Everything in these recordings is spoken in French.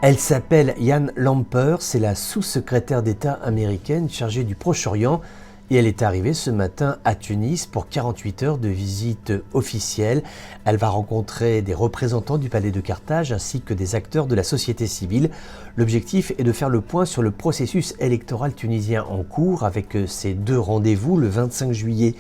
Elle s'appelle Jan Lamper, c'est la sous-secrétaire d'État américaine chargée du Proche-Orient et elle est arrivée ce matin à Tunis pour 48 heures de visite officielle. Elle va rencontrer des représentants du palais de Carthage ainsi que des acteurs de la société civile. L'objectif est de faire le point sur le processus électoral tunisien en cours avec ces deux rendez-vous. Le 25 juillet,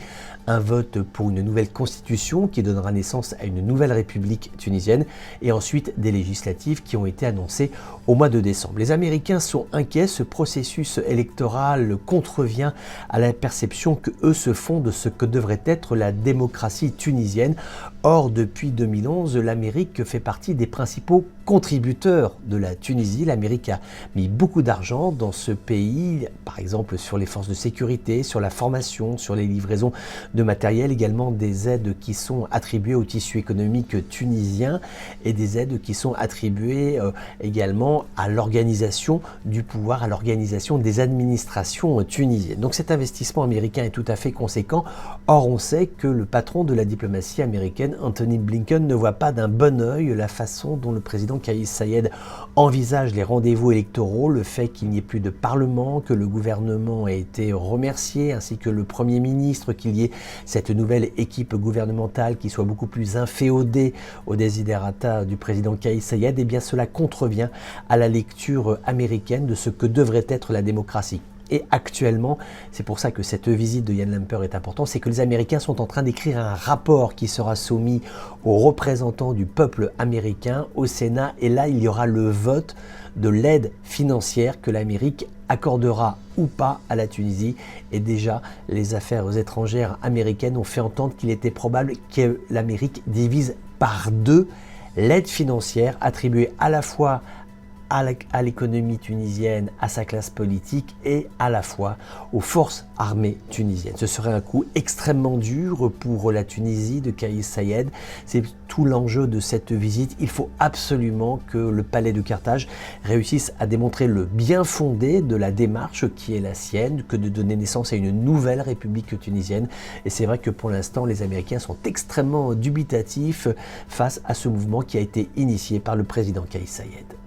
un vote pour une nouvelle constitution qui donnera naissance à une nouvelle république tunisienne et ensuite des législatives qui ont été annoncées au mois de décembre. Les Américains sont inquiets, ce processus électoral contrevient à la perception que eux se font de ce que devrait être la démocratie tunisienne. Or, depuis 2011, l'Amérique fait partie des principaux contributeurs de la Tunisie. L'Amérique a mis beaucoup d'argent dans ce pays, par exemple sur les forces de sécurité, sur la formation, sur les livraisons de matériel, également des aides qui sont attribuées au tissu économique tunisien et des aides qui sont attribuées également à l'organisation du pouvoir, à l'organisation des administrations tunisiennes. Donc cet investissement américain est tout à fait conséquent. Or, on sait que le patron de la diplomatie américaine, Anthony Blinken, ne voit pas d'un bon œil la façon dont le président Kais Saied envisage les rendez-vous électoraux, le fait qu'il n'y ait plus de parlement, que le gouvernement ait été remercié, ainsi que le Premier ministre, qu'il y ait cette nouvelle équipe gouvernementale qui soit beaucoup plus inféodée aux desiderata du président Kais Saied. Eh bien, cela contrevient à la lecture américaine de ce que devrait être la démocratie. Et actuellement, c'est pour ça que cette visite de Jan Lamper est importante, c'est que les Américains sont en train d'écrire un rapport qui sera soumis aux représentants du peuple américain au Sénat. Et là, il y aura le vote de l'aide financière que l'Amérique accordera ou pas à la Tunisie. Et déjà, les affaires étrangères américaines ont fait entendre qu'il était probable que l'Amérique divise par deux l'aide financière attribuée à la fois à l'économie tunisienne, à sa classe politique et à la fois aux forces armées tunisiennes. Ce serait un coup extrêmement dur pour la Tunisie de Kais Saied. C'est tout l'enjeu de cette visite. Il faut absolument que le palais de Carthage réussisse à démontrer le bien fondé de la démarche qui est la sienne, que de donner naissance à une nouvelle république tunisienne. Et c'est vrai que pour l'instant, les Américains sont extrêmement dubitatifs face à ce mouvement qui a été initié par le président Kais Saied.